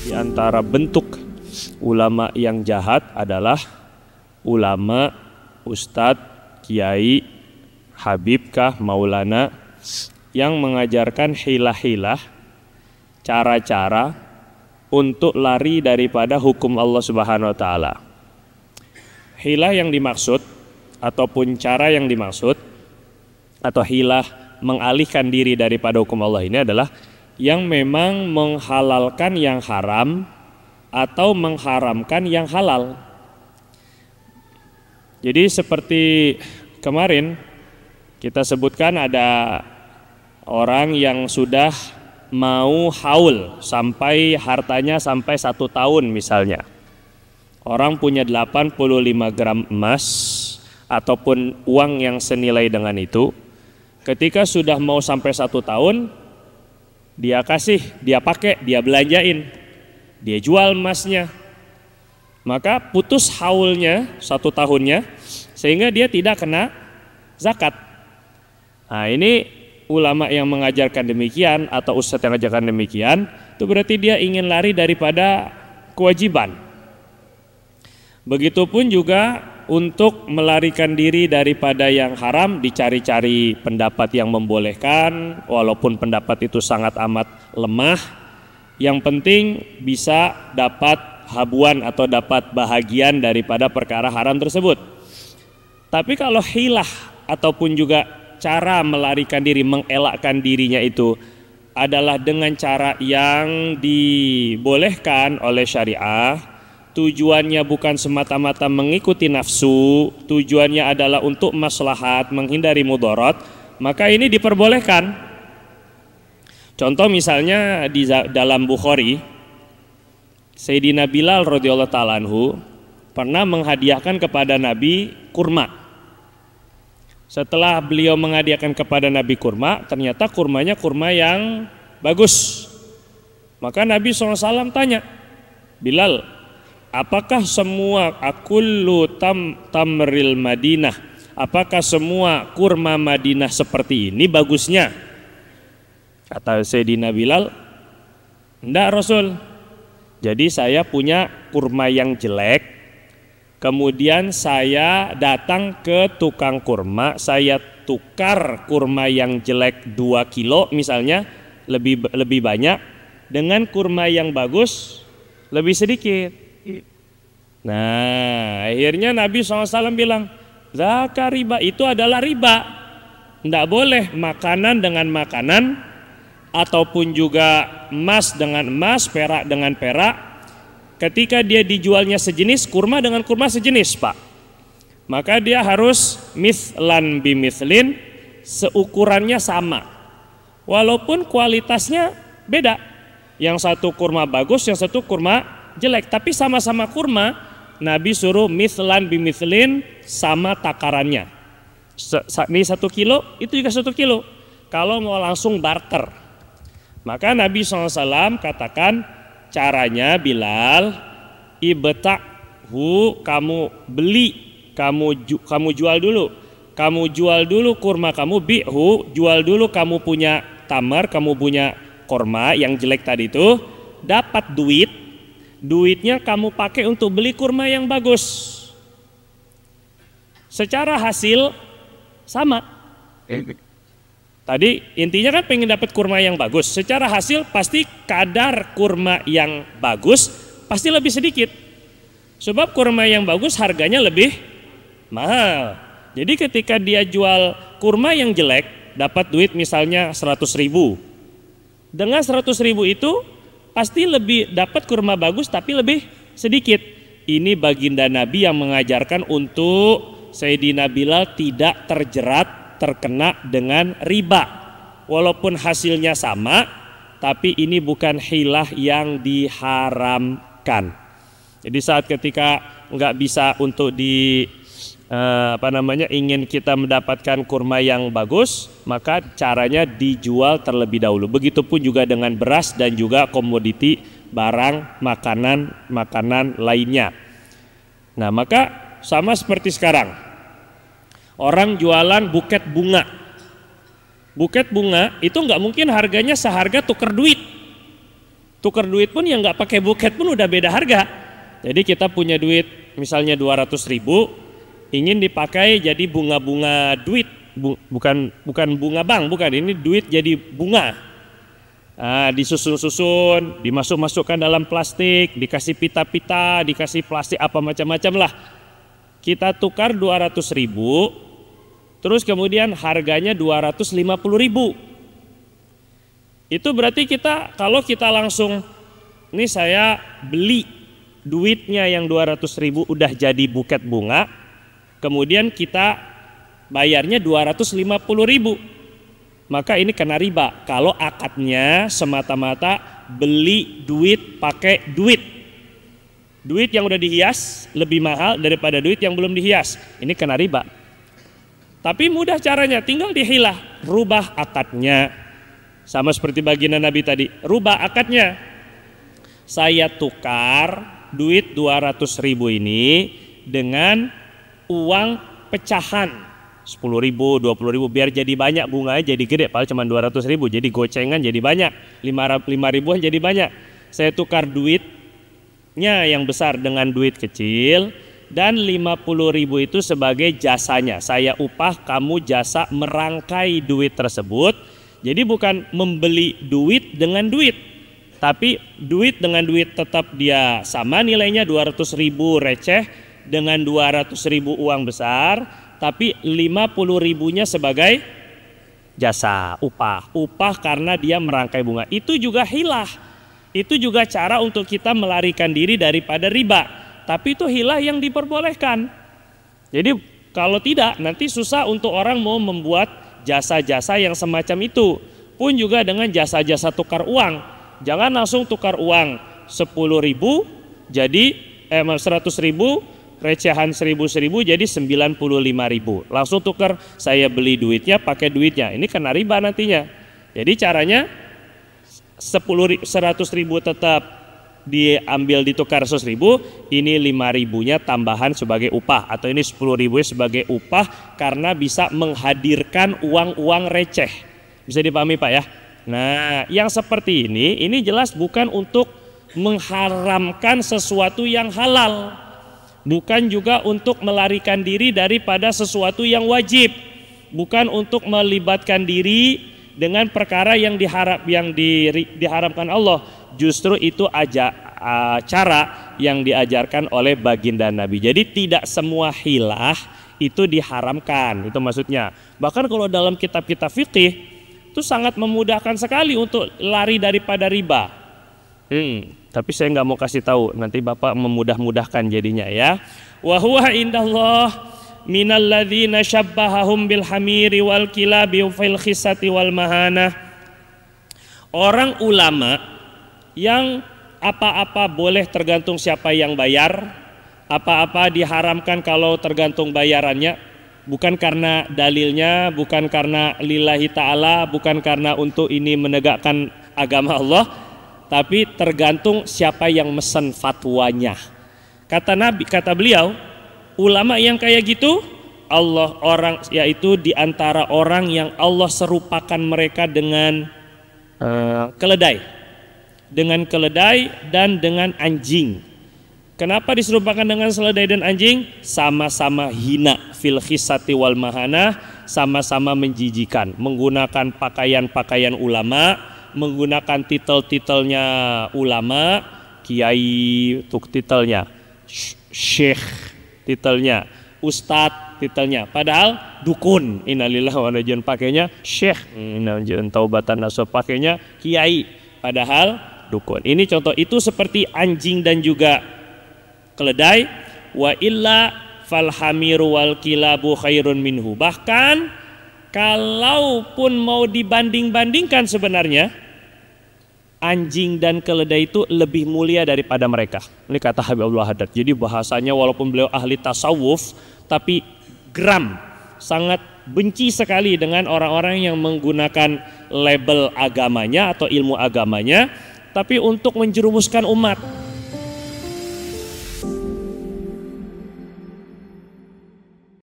Di antara bentuk ulama yang jahat adalah ulama, ustadz, kiai, habibkah, maulana yang mengajarkan hilah-hilah, cara-cara untuk lari daripada hukum Allah Subhanahu wa taala. Hilah yang dimaksud ataupun cara yang dimaksud atau hilah mengalihkan diri daripada hukum Allah ini adalah yang memang menghalalkan yang haram atau mengharamkan yang halal. Jadi seperti kemarin kita sebutkan ada orang yang sudah mau haul sampai hartanya sampai 1 tahun misalnya. Orang punya 85 gram emas ataupun uang yang senilai dengan itu. Ketika sudah mau sampai 1 tahun, dia kasih, dia pakai, dia belanjain, dia jual emasnya. Maka putus haulnya 1 tahunnya sehingga dia tidak kena zakat. Nah ini ulama yang mengajarkan demikian atau ustadz yang mengajarkan demikian, itu berarti dia ingin lari daripada kewajiban. Begitupun juga untuk melarikan diri daripada yang haram, dicari-cari pendapat yang membolehkan, walaupun pendapat itu sangat amat lemah. Yang penting bisa dapat habuan atau dapat bahagian daripada perkara haram tersebut. Tapi kalau hilah ataupun juga cara melarikan diri, mengelakkan dirinya itu adalah dengan cara yang dibolehkan oleh syariah, tujuannya bukan semata-mata mengikuti nafsu, tujuannya adalah untuk maslahat, menghindari mudarat, maka ini diperbolehkan. Contoh misalnya di dalam Bukhari, Sayyidina Bilal radhiyallahu ta'ala anhu pernah menghadiahkan kepada Nabi kurma. Setelah beliau menghadiahkan kepada Nabi kurma, ternyata kurmanya kurma yang bagus. Maka Nabi SAW tanya, Bilal, apakah semua akullu tamril Madinah, apakah semua kurma Madinah seperti ini bagusnya? Kata Sayyidina Bilal, enggak Rasul. Jadi saya punya kurma yang jelek, kemudian saya datang ke tukang kurma, saya tukar kurma yang jelek 2 kilo misalnya, lebih banyak, dengan kurma yang bagus lebih sedikit. Nah akhirnya Nabi SAW bilang, zaka riba, itu adalah riba. Tidak boleh makanan dengan makanan, ataupun juga emas dengan emas, perak dengan perak, ketika dia dijualnya sejenis, kurma dengan kurma sejenis Pak, maka dia harus mithlan bimithlin, seukurannya sama walaupun kualitasnya beda, yang satu kurma bagus, yang satu kurma jelek, tapi sama-sama kurma. Nabi suruh mithlan bimithlin, sama takarannya. Ini 1 kilo, itu juga 1 kilo. Kalau mau langsung barter, maka Nabi SAW katakan caranya, Bilal, ibta'hu, kamu beli, kamu jual dulu, kurma kamu, bi'hu, jual dulu, kamu punya tamar, kamu punya kurma yang jelek tadi itu, dapat duitnya kamu pakai untuk beli kurma yang bagus. Secara hasil sama. Tadi intinya kan pengen dapat kurma yang bagus. Secara hasil pasti kadar kurma yang bagus pasti lebih sedikit. Sebab kurma yang bagus harganya lebih mahal. Jadi ketika dia jual kurma yang jelek, dapat duit misalnya 100.000. Dengan 100.000 itu pasti lebih dapat kurma bagus tapi lebih sedikit. Ini baginda Nabi yang mengajarkan untuk Sayyidina Bilal tidak terkena dengan riba. Walaupun hasilnya sama, tapi ini bukan hilah yang diharamkan. Jadi saat ketika nggak bisa untuk ingin kita mendapatkan kurma yang bagus, maka caranya dijual terlebih dahulu. Begitupun juga dengan beras dan juga komoditi barang makanan lainnya. Nah, maka sama seperti sekarang, orang jualan buket bunga. Buket bunga itu nggak mungkin harganya seharga tuker duit. Tukar duit pun yang nggak pakai buket pun udah beda harga. Jadi kita punya duit misalnya 200.000, ingin dipakai jadi bunga-bunga duit, bukan bunga bank, bukan, ini duit jadi bunga. Disusun-susun, dimasuk-masukkan dalam plastik, dikasih pita-pita, dikasih plastik apa macam-macam lah. Kita tukar 200.000, terus kemudian harganya 250.000. Itu berarti kalau kita langsung, ini saya beli duitnya yang 200.000 udah jadi buket bunga, kemudian kita bayarnya 250.000, maka ini kena riba. Kalau akadnya semata-mata beli duit pakai duit. Duit yang udah dihias lebih mahal daripada duit yang belum dihias, ini kena riba. Tapi mudah caranya, tinggal dihilah, rubah akadnya. Sama seperti baginda Nabi tadi, rubah akadnya. Saya tukar duit 200.000 ini dengan uang pecahan 10.000, 20.000, biar jadi banyak, bunganya jadi gede. Padahal cuma 200.000, jadi gocengan jadi banyak, 5.000-an jadi banyak. Saya tukar duitnya yang besar dengan duit kecil, dan 50.000 itu sebagai jasanya. Saya upah kamu jasa merangkai duit tersebut. Jadi bukan membeli duit dengan duit, tapi duit dengan duit tetap dia sama nilainya, 200.000 receh dengan 200.000 uang besar, tapi 50.000-nya sebagai jasa, upah karena dia merangkai bunga. Itu juga hilah, itu juga cara untuk kita melarikan diri daripada riba, tapi itu hilah yang diperbolehkan. Jadi kalau tidak, nanti susah untuk orang mau membuat jasa-jasa yang semacam itu. Pun juga dengan jasa-jasa tukar uang, jangan langsung tukar uang 10.000 jadi 100.000, recehan 1.000 jadi 95.000, langsung tukar, saya beli duitnya pakai duitnya, ini kena riba nantinya. Jadi caranya 100.000 tetap diambil, ditukar 100.000, ini 5.000-nya tambahan sebagai upah, atau ini 10.000 sebagai upah karena bisa menghadirkan uang-uang receh. Bisa dipahami Pak ya? Nah, yang seperti ini jelas bukan untuk mengharamkan sesuatu yang halal, bukan juga untuk melarikan diri daripada sesuatu yang wajib, bukan untuk melibatkan diri dengan perkara yang diharamkan Allah. Justru itu cara yang diajarkan oleh baginda Nabi. Jadi tidak semua hilah itu diharamkan, itu maksudnya. Bahkan kalau dalam kitab-kitab fikih itu sangat memudahkan sekali untuk lari daripada riba. Tapi saya nggak mau kasih tahu, nanti Bapak memudah-mudahkan jadinya ya. Wa huwa indallah minal ladzina syabbahahum bil hamiri wal kilabi fil khisati wal mahanah. Orang ulama yang apa-apa boleh tergantung siapa yang bayar, apa-apa diharamkan kalau tergantung bayarannya, bukan karena dalilnya, bukan karena lillahi ta'ala, bukan karena untuk ini menegakkan agama Allah, tapi tergantung siapa yang mesen fatwanya. Kata beliau, ulama yang kayak gitu, yaitu diantara orang yang Allah serupakan mereka dengan keledai dan dengan anjing. Kenapa diserupakan dengan keledai dan anjing? Sama-sama hina fil khisati wal mahana, sama-sama menjijikan, menggunakan pakaian-pakaian ulama, menggunakan titel-titelnya ulama, kiai untuk titelnya, syekh titelnya, ustadz titelnya, padahal dukun, innalillahi wa inna ilaihi raji'un pakainya syekh, taubatan nasuh pakainya kiai, padahal dukun. Ini contoh, itu seperti anjing dan juga keledai. Wa illa fal hamiru wal kilabu khairun minhu. Bahkan kalaupun mau dibanding-bandingkan, sebenarnya anjing dan keledai itu lebih mulia daripada mereka. Ini kata Habib Abdul Haddad. Jadi bahasanya walaupun beliau ahli tasawuf, tapi geram, sangat benci sekali dengan orang-orang yang menggunakan label agamanya atau ilmu agamanya, tapi untuk menjerumuskan umat.